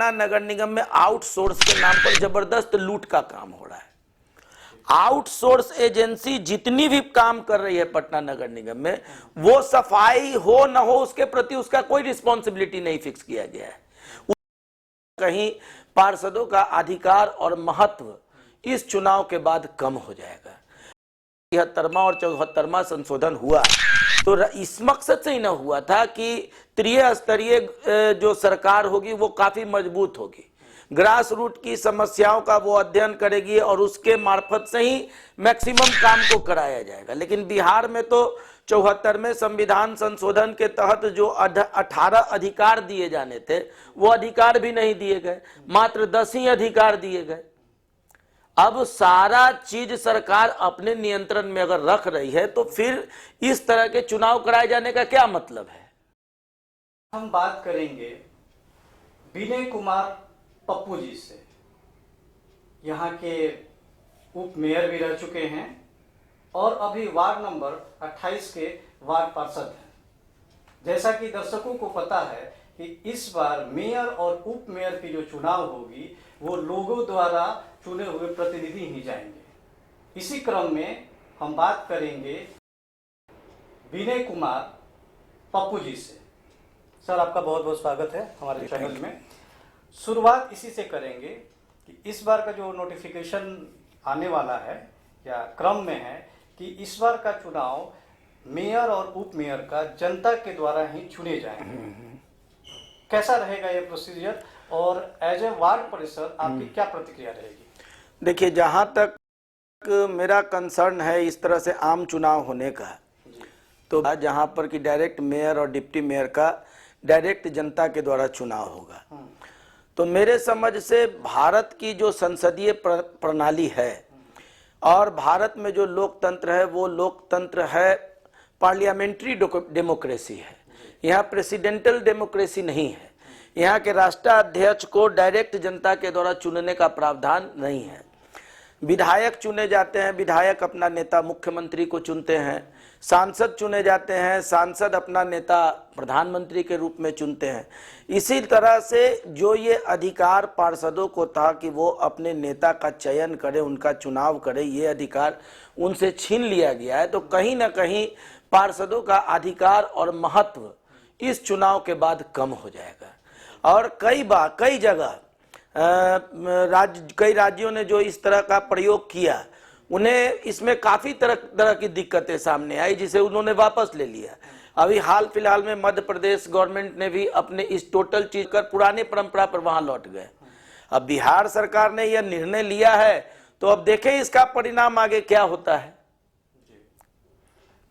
पटना नगर निगम में आउटसोर्स के नाम पर जबरदस्त लूट का काम हो रहा है। आउटसोर्स एजेंसी जितनी भी काम कर रही है पटना नगर निगम में, वो सफाई हो न हो उसके प्रति उसका कोई रिस्पॉन्सिबिलिटी नहीं फिक्स किया गया है। कहीं पार्षदों का अधिकार और महत्व इस चुनाव के बाद कम हो जाएगा। 73वां और 74वां संशोधन हुआ तो इस मकसद से ही ना हुआ था कि त्रिस्तरीय जो सरकार होगी वो काफी मजबूत होगी, ग्रास रूट की समस्याओं का वो अध्ययन करेगी और उसके मार्फत से ही मैक्सिमम काम को कराया जाएगा। लेकिन बिहार में तो 74वें संविधान संशोधन के तहत जो 18 अधिकार दिए जाने थे वो अधिकार भी नहीं दिए गए, मात्र 10 ही अधिकार दिए गए। अब सारा चीज सरकार अपने नियंत्रण में अगर रख रही है तो फिर इस तरह के चुनाव कराए जाने का क्या मतलब है। हम बात करेंगे विनय कुमार पप्पू जी से। यहाँ के उप मेयर भी रह चुके हैं और अभी वार्ड नंबर 28 के वार्ड पार्षद हैं। जैसा कि दर्शकों को पता है कि इस बार मेयर और उप मेयर की जो चुनाव होगी वो लोगों द्वारा चुने हुए प्रतिनिधि ही जाएंगे। इसी क्रम में हम बात करेंगे विनय कुमार पप्पू जी से। सर, आपका बहुत बहुत स्वागत है हमारे चैनल में। शुरुआत इसी से करेंगे कि इस बार का जो नोटिफिकेशन आने वाला है या क्रम में है कि इस बार का चुनाव मेयर और उप मेयर का जनता के द्वारा ही चुने जाएंगे। कैसा रहेगा ये प्रोसीजर और एज ए वार्ड परिषद आपकी क्या प्रतिक्रिया रहेगी? देखिए, जहां तक मेरा कंसर्न है इस तरह से आम चुनाव होने का, तो जहां पर कि डायरेक्ट मेयर और डिप्टी मेयर का डायरेक्ट जनता के द्वारा चुनाव होगा, तो मेरे समझ से भारत की जो संसदीय प्रणाली है और भारत में जो लोकतंत्र है वो लोकतंत्र है पार्लियामेंट्री डेमोक्रेसी है। यहाँ प्रेसिडेंटल डेमोक्रेसी नहीं है। यहाँ के राष्ट्राध्यक्ष को डायरेक्ट जनता के द्वारा चुनने का प्रावधान नहीं है। विधायक चुने जाते हैं, विधायक अपना नेता मुख्यमंत्री को चुनते हैं। सांसद चुने जाते हैं, सांसद अपना नेता प्रधानमंत्री के रूप में चुनते हैं। इसी तरह से जो ये अधिकार पार्षदों को था कि वो अपने नेता का चयन करें, उनका चुनाव करें, ये अधिकार उनसे छीन लिया गया है। तो कहीं ना कहीं पार्षदों का अधिकार और महत्व इस चुनाव के बाद कम हो जाएगा। और कई जगह कई राज्यों ने जो इस तरह का प्रयोग किया, उन्हें इसमें काफी तरह की दिक्कतें सामने आई, जिसे उन्होंने वापस ले लिया। अभी हाल फिलहाल में मध्य प्रदेश गवर्नमेंट ने भी अपने इस टोटल चीज कर पुराने परंपरा पर वहां लौट गए। अब बिहार सरकार ने यह निर्णय लिया है तो अब देखें इसका परिणाम आगे क्या होता है।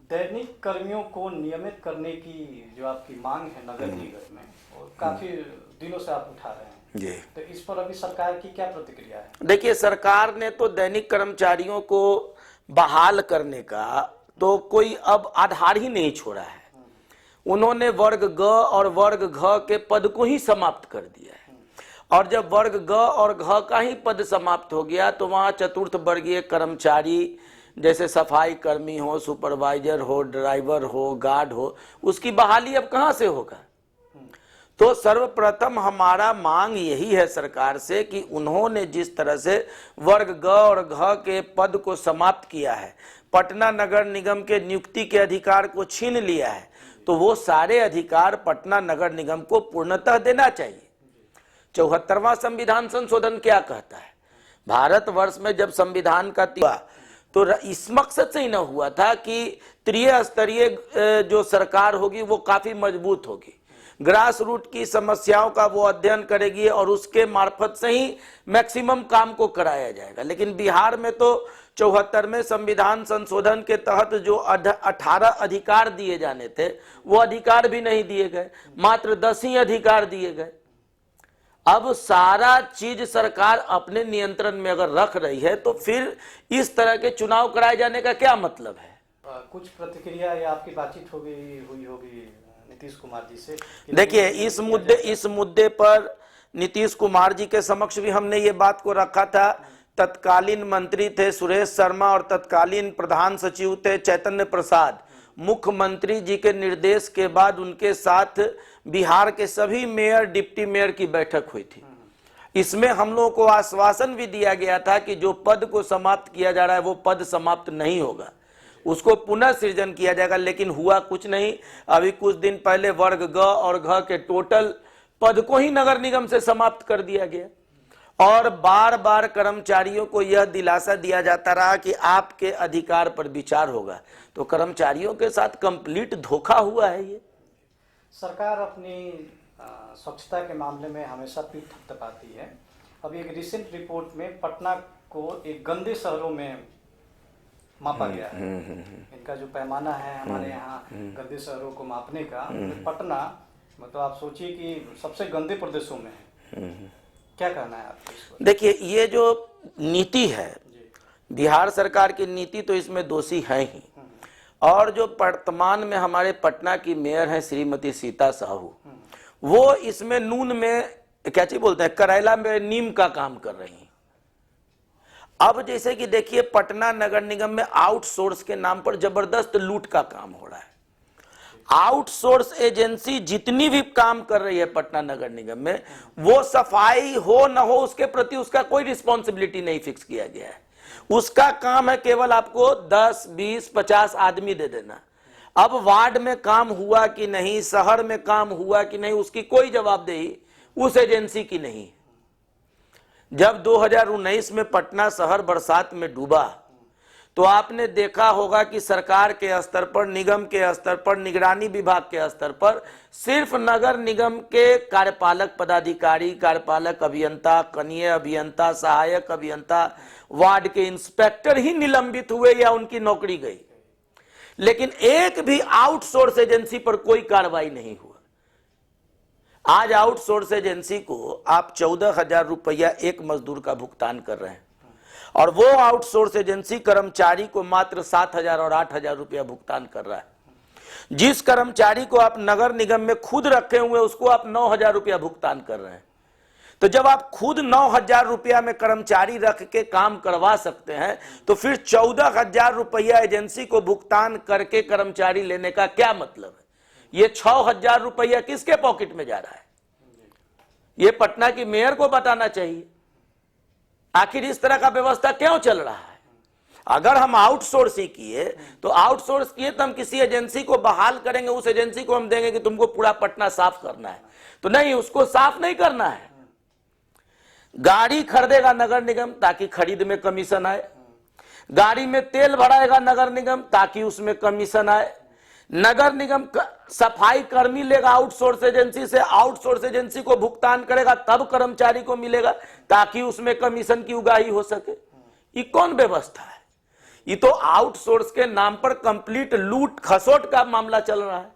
दैनिक कर्मियों को नियमित करने की जो आपकी मांग है नगर निगम में, और काफी दिनों से आप उठा रहे हैं जी, तो इस पर अभी सरकार की क्या प्रतिक्रिया है? देखिए, सरकार ने तो दैनिक कर्मचारियों को बहाल करने का तो कोई अब आधार ही नहीं छोड़ा है। उन्होंने वर्ग ग और वर्ग घ के पद को ही समाप्त कर दिया है। और जब वर्ग ग और घ का ही पद समाप्त हो गया तो वहां चतुर्थ वर्गीय कर्मचारी जैसे सफाई कर्मी हो, सुपरवाइजर हो, ड्राइवर हो, गार्ड हो, उसकी बहाली अब कहां से होगा। तो सर्वप्रथम हमारा मांग यही है सरकार से कि उन्होंने जिस तरह से वर्ग ग और घ के पद को समाप्त किया है, पटना नगर निगम के नियुक्ति के अधिकार को छीन लिया है, तो वो सारे अधिकार पटना नगर निगम को पूर्णतः देना चाहिए। 74वां संविधान संशोधन क्या कहता है? भारतवर्ष में जब संविधान का तो इस मकसद से ही ना हुआ था कि त्रिस्तरीय जो सरकार होगी वो काफी मजबूत होगी, ग्रास रूट की समस्याओं का वो अध्ययन करेगी और उसके मार्फत से ही मैक्सिमम काम को कराया जाएगा। लेकिन बिहार में तो 74वें संविधान संशोधन के तहत जो 18 अधिकार दिए जाने थे वो अधिकार भी नहीं दिए गए, मात्र 10 ही अधिकार दिए गए। अब सारा चीज सरकार अपने नियंत्रण में अगर रख रही है तो फिर इस तरह के चुनाव कराए जाने का क्या मतलब है। कुछ प्रतिक्रिया या आपकी बातचीत हुई होगी नीतीश कुमार जी से? देखिए, इस मुद्दे पर नीतीश कुमार जी के समक्ष भी हमने ये बात को रखा था। तत्कालीन मंत्री थे सुरेश शर्मा और तत्कालीन प्रधान सचिव थे चैतन्य प्रसाद। मुख्यमंत्री जी के निर्देश के बाद उनके साथ बिहार के सभी मेयर डिप्टी मेयर की बैठक हुई थी। इसमें हम लोगों को आश्वासन भी दिया गया था कि जो पद को समाप्त किया जा रहा है वो पद समाप्त नहीं होगा, उसको पुनः सृजन किया जाएगा, लेकिन हुआ कुछ नहीं। अभी कुछ दिन पहले वर्ग ग और घ के टोटल पद को ही नगर निगम से समाप्त कर दिया गया, और बार बार कर्मचारियों को यह दिलासा दिया जाता रहा कि आपके अधिकार पर विचार होगा। तो कर्मचारियों के साथ कंप्लीट धोखा हुआ है। ये सरकार अपनी स्वच्छता के मामले में हमेशा पीठ थपथपाती है। अभी एक रिसेंट रिपोर्ट में पटना को एक गंदे शहरों में मापा गया है। इनका जो पैमाना है हमारे यहाँ गंदे शहरों को मापने का, पटना मतलब आप सोचिए कि सबसे गंदे प्रदेशों में है। क्या कहना है आपको? देखिए, ये जो नीति है, बिहार सरकार की नीति तो इसमें दोषी है ही, और जो वर्तमान में हमारे पटना की मेयर हैं श्रीमती सीता साहू, वो इसमें नून में क्या चीज बोलते हैं, करेला में नीम का काम कर रही हैं। अब जैसे कि देखिए, पटना नगर निगम में आउटसोर्स के नाम पर जबरदस्त लूट का काम हो रहा है। आउटसोर्स एजेंसी जितनी भी काम कर रही है पटना नगर निगम में, वो सफाई हो न हो उसके प्रति उसका कोई रिस्पॉन्सिबिलिटी नहीं फिक्स किया गया है। उसका काम है केवल आपको 10, 20, 50 आदमी दे देना। अब वार्ड में काम हुआ कि नहीं, शहर में काम हुआ कि नहीं, उसकी कोई जवाबदेही उस एजेंसी की नहीं। जब 2019 में पटना शहर बरसात में डूबा तो आपने देखा होगा कि सरकार के स्तर पर, निगम के स्तर पर, निगरानी विभाग के स्तर पर सिर्फ नगर निगम के कार्यपालक पदाधिकारी, कार्यपालक अभियंता, कनीय अभियंता, सहायक अभियंता, वार्ड के इंस्पेक्टर ही निलंबित हुए या उनकी नौकरी गई, लेकिन एक भी आउटसोर्स एजेंसी पर कोई कार्रवाई नहीं हुआ। आज आउटसोर्स एजेंसी को आप 14,000 रुपया एक मजदूर का भुगतान कर रहे हैं, और वो आउटसोर्स एजेंसी कर्मचारी को मात्र 7,000 और 8,000 रुपया भुगतान कर रहा है। जिस कर्मचारी को आप नगर निगम में खुद रखे हुए उसको आप 9,000 रुपया भुगतान कर रहे हैं। तो जब आप खुद 9,000 रुपया में कर्मचारी रख के काम करवा सकते हैं, तो फिर 14,000 रुपया एजेंसी को भुगतान करके कर्मचारी लेने का क्या मतलब है? ये 6,000 रुपया किसके पॉकेट में जा रहा है? ये पटना की मेयर को बताना चाहिए। आखिर इस तरह का व्यवस्था क्यों चल रहा है? अगर हम आउटसोर्स ही किए तो आउटसोर्स किए तो हम किसी एजेंसी को बहाल करेंगे, उस एजेंसी को हम देंगे कि तुमको पूरा पटना साफ करना है, तो नहीं, उसको साफ नहीं करना है। गाड़ी खरीदेगा नगर निगम ताकि खरीद में कमीशन आए, गाड़ी में तेल भराएगा नगर निगम ताकि उसमें कमीशन आए, नगर निगम सफाई कर्मी लेगा आउटसोर्स एजेंसी से, आउटसोर्स एजेंसी को भुगतान करेगा तब कर्मचारी को मिलेगा ताकि उसमें कमीशन की उगाही हो सके। ये कौन व्यवस्था है? ये तो आउटसोर्स के नाम पर कंप्लीट लूट खसोट का मामला चल रहा है।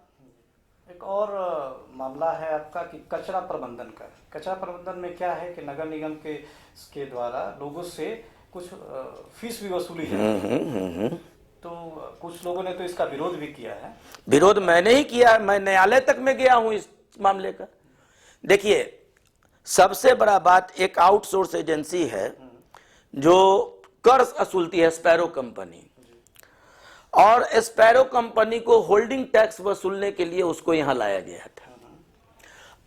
एक और मामला है आपका कि कचरा प्रबंधन का। कचरा प्रबंधन में क्या है कि नगर निगम के द्वारा लोगों से कुछ फीस भी वसूली जाती है, तो कुछ लोगों ने तो इसका विरोध भी किया है। विरोध मैंने ही किया, मैं न्यायालय तक में गया हूं इस मामले का। देखिए, सबसे बड़ा बात, एक आउटसोर्स एजेंसी है जो कर वसूलती है, स्पैरो कंपनी, और स्पैरो कंपनी को होल्डिंग टैक्स वसूलने के लिए उसको यहां लाया गया था।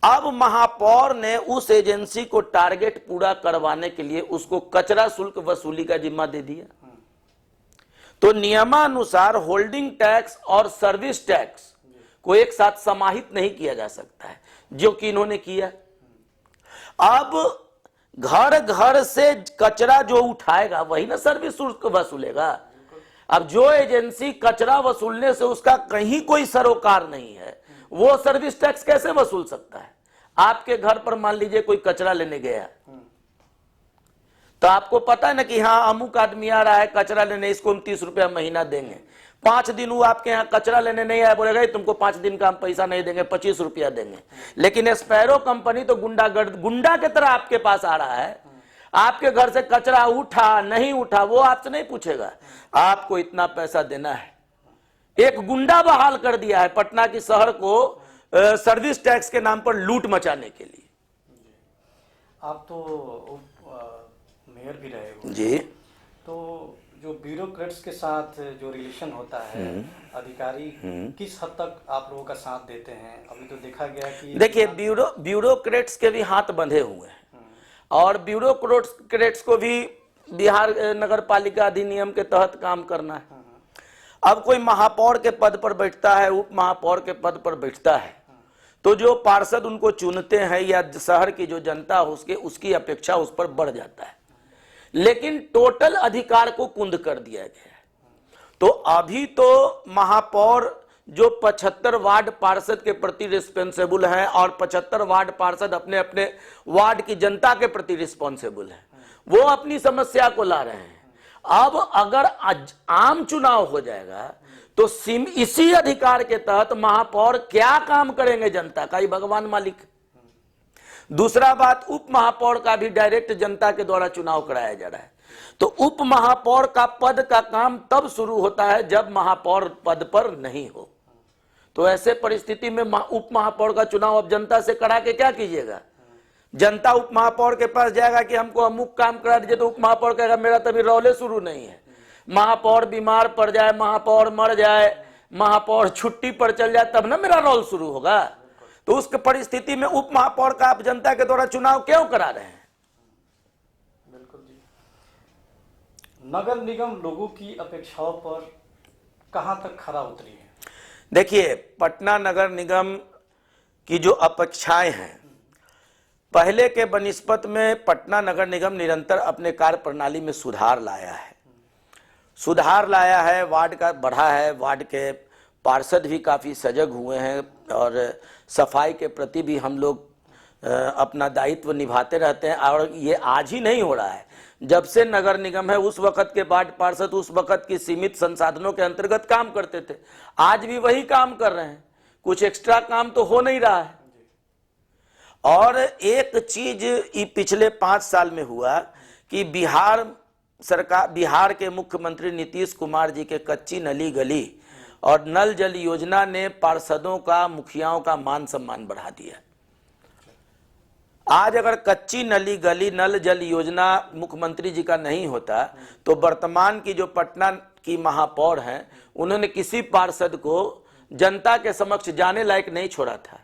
अब महापौर ने उस एजेंसी को टारगेट पूरा करवाने के लिए उसको कचरा शुल्क वसूली का जिम्मा दे दिया। तो नियमानुसार होल्डिंग टैक्स और सर्विस टैक्स को एक साथ समाहित नहीं किया जा सकता है, जो कि इन्होंने किया। अब घर घर से कचरा जो उठाएगा वही ना सर्विस शुल्क वसूलेगा। अब जो एजेंसी कचरा वसूलने से उसका कहीं कोई सरोकार नहीं है, वो सर्विस टैक्स कैसे वसूल सकता है? आपके घर पर मान लीजिए कोई कचरा लेने गया, तो आपको पता है ना कि हाँ अमुक आदमी आ रहा है कचरा लेने, इसको हम 30 रुपया महीना देंगे। 5 दिन वो आपके यहाँ कचरा लेने नहीं आया, बोलेगा तुमको 5 दिन का हम पैसा नहीं देंगे, 25 रुपया देंगे। लेकिन स्पैरो कंपनी तो गुंडा के तरह आपके पास आ रहा है, आपके घर से कचरा उठा नहीं उठा वो आपसे नहीं पूछेगा, आपको इतना पैसा देना है। एक गुंडा बहाल कर दिया है पटना की शहर को सर्विस टैक्स के नाम पर लूट मचाने के लिए। आप तो मेयर भी रहे हो जी, तो जो ब्यूरोक्रेट्स के साथ जो रिलेशन होता है, अधिकारी किस हद तक आप लोगों का साथ देते हैं? अभी तो देखा गया कि देखिए ब्यूरोक्रेट्स के भी हाथ बंधे हुए हैं। और ब्यूरोक्रेट्स को भी बिहार नगर पालिका अधिनियम के तहत काम करना है। अब कोई महापौर के पद पर बैठता है, उप महापौर के पद पर बैठता है, तो जो पार्षद उनको चुनते हैं या शहर की जो जनता उसकी अपेक्षा उस पर बढ़ जाता है, लेकिन टोटल अधिकार को कुंद कर दिया गया है। तो अभी तो महापौर जो 75 वार्ड पार्षद के प्रति रिस्पॉन्सिबल हैं और 75 वार्ड पार्षद अपने अपने वार्ड की जनता के प्रति रिस्पॉन्सिबल हैं, वो अपनी समस्या को ला रहे हैं। अब अगर आम चुनाव हो जाएगा तो इसी अधिकार के तहत महापौर क्या काम करेंगे जनता का, ये भगवान मालिक। दूसरा बात, उप महापौर का भी डायरेक्ट जनता के द्वारा चुनाव कराया जा रहा है। तो उप महापौर का पद का काम तब शुरू होता है जब महापौर पद पर नहीं हो। तो ऐसे परिस्थिति में उप महापौर का चुनाव अब जनता से करा के क्या कीजिएगा? जनता उप महापौर के पास जाएगा कि हमको अमुक काम करा दीजिए, तो उप महापौर कहेगा मेरा तभी रौले शुरू नहीं है। महापौर बीमार पड़ जाए, महापौर मर जाए, महापौर छुट्टी पर चल जाए, तब ना मेरा रोल शुरू होगा। तो उस परिस्थिति में उप महापौर का आप जनता के द्वारा चुनाव क्यों करा रहे हैं? बिल्कुल जी। नगर निगम लोगों की अपेक्षाओं पर कहां तक खरा उतरी है? देखिए, पटना नगर निगम की जो अपेक्षाएं हैं, पहले के बनिस्पत में पटना नगर निगम निरंतर अपने कार्य प्रणाली में सुधार लाया है, वार्ड का बढ़ा है, वार्ड के पार्षद भी काफ़ी सजग हुए हैं और सफाई के प्रति भी हम लोग अपना दायित्व निभाते रहते हैं। और ये आज ही नहीं हो रहा है, जब से नगर निगम है उस वक्त के वार्ड पार्षद उस वक्त की सीमित संसाधनों के अंतर्गत काम करते थे, आज भी वही काम कर रहे हैं, कुछ एक्स्ट्रा काम तो हो नहीं रहा है। और एक चीज पिछले 5 साल में हुआ कि बिहार के मुख्यमंत्री नीतीश कुमार जी के कच्ची नली गली और नल जल योजना ने पार्षदों का, मुखियाओं का मान सम्मान बढ़ा दिया। आज अगर कच्ची नली गली नल जल योजना मुख्यमंत्री जी का नहीं होता तो वर्तमान की जो पटना की महापौर हैं, उन्होंने किसी पार्षद को जनता के समक्ष जाने लायक नहीं छोड़ा था।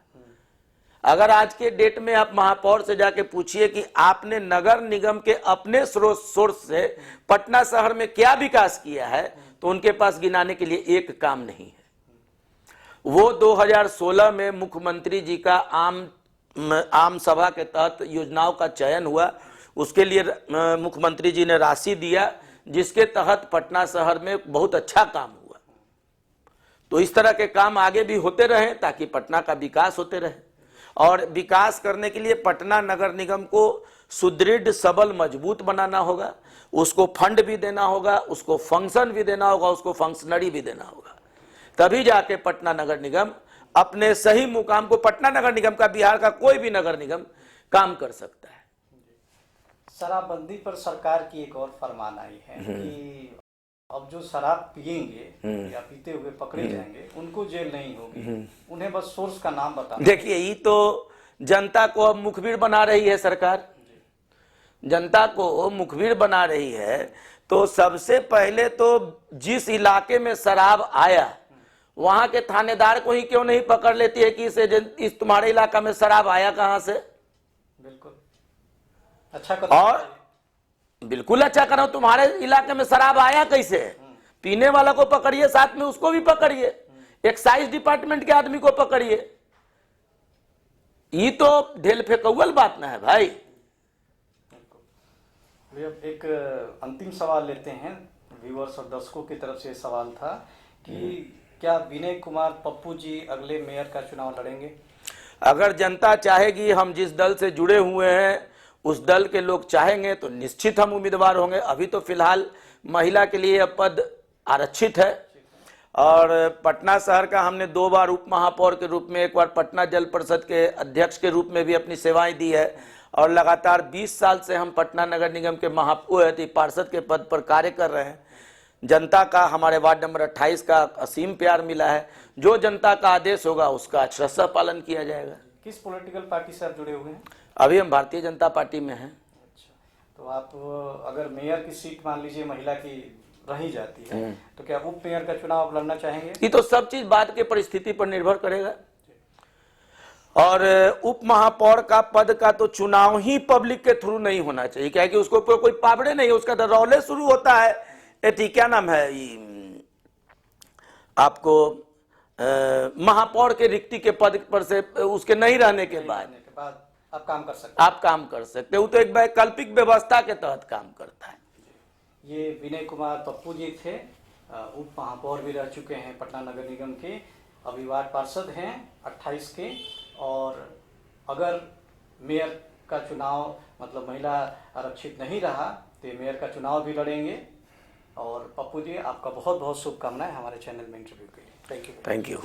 अगर आज के डेट में आप महापौर से जाके पूछिए कि आपने नगर निगम के अपने सोर्स से पटना शहर में क्या विकास किया है, तो उनके पास गिनाने के लिए एक काम नहीं है। वो 2016 में मुख्यमंत्री जी का आम सभा के तहत योजनाओं का चयन हुआ, उसके लिए मुख्यमंत्री जी ने राशि दिया, जिसके तहत पटना शहर में बहुत अच्छा काम हुआ। तो इस तरह के काम आगे भी होते रहें ताकि पटना का विकास होते रहे। और विकास करने के लिए पटना नगर निगम को सुदृढ़, सबल, मजबूत बनाना होगा, उसको फंड भी देना होगा, उसको फंक्शन भी देना होगा, उसको फंक्शनरी भी देना होगा, तभी जाके पटना नगर निगम अपने सही मुकाम को, पटना नगर निगम का, बिहार का कोई भी नगर निगम काम कर सकता है। शराबबंदी पर सरकार की एक और फरमान आई है कि अब जो शराब पिएंगे या पीते हुए पकड़े जाएंगे उनको जेल नहीं होगी, उन्हें बस सोर्स का नाम बताना। देखिए, ये तो जनता को अब मुखबिर बना रही है सरकार, जनता को मुखबिर बना रही है। तो सबसे पहले तो जिस इलाके में शराब आया वहां के थानेदार को ही क्यों नहीं पकड़ लेती है कि इस तुम्हारे इलाका में शराब आया कहां से? बिल्कुल अच्छा और बिल्कुल अच्छा करो, तुम्हारे इलाके में शराब आया कैसे? पीने वाला को पकड़िए, साथ में उसको भी पकड़िए, एक्साइज डिपार्टमेंट के आदमी को पकड़िए। ये तो ढेल फेंकौल बात ना है भाई। एक अंतिम सवाल लेते हैं, व्यूअर्स और दर्शकों की तरफ से सवाल था कि क्या विनय कुमार पप्पू जी अगले मेयर का चुनाव लड़ेंगे? अगर जनता चाहेगी, हम जिस दल से जुड़े हुए हैं उस दल के लोग चाहेंगे तो निश्चित हम उम्मीदवार होंगे। अभी तो फिलहाल महिला के लिए पद आरक्षित है और पटना शहर का हमने 2 बार उप महापौर के रूप में, एक बार पटना जल परिषद के अध्यक्ष के रूप में भी अपनी सेवाएं दी है और लगातार 20 साल से हम पटना नगर निगम के पार्षद के पद पर कार्य कर रहे हैं। जनता का, हमारे वार्ड नंबर 28 का असीम प्यार मिला है। जो जनता का आदेश होगा उसका अक्षरशः पालन किया जाएगा। किस पॉलिटिकल पार्टी से आप जुड़े हुए हैं? अभी हम भारतीय जनता पार्टी में हैं। अच्छा, तो आप अगर मेयर की सीट मान लीजिए महिला की रही जाती है तो क्या उप मेयर का चुनाव आप लड़ना चाहेंगे? ये तो सब चीज बाद के परिस्थिति पर निर्भर करेगा। और उप महापौर का पद का तो चुनाव ही पब्लिक के थ्रू नहीं होना चाहिए, क्या कि उसको कोई पावड़े नहीं है, उसका तो रौले शुरू होता है। एटी क्या नाम है आपको महापौर के रिक्ति के पद पर से उसके नहीं रहने के बाद करने के बाद आप काम कर सकते आप काम कर सकते हो, तो एक वैकल्पिक व्यवस्था के तहत काम करता है। हैं। ये विनय कुमार पप्पू जी थे, उप महापौर भी रह चुके हैं पटना नगर निगम के, अभी वार्ड पार्षद हैं 28 के। और अगर मेयर का चुनाव मतलब महिला आरक्षित नहीं रहा तो मेयर का चुनाव भी लड़ेंगे। और पप्पू जी आपका बहुत बहुत शुभकामनाएं हमारे चैनल में इंटरव्यू के लिए। Thank you. Thank you.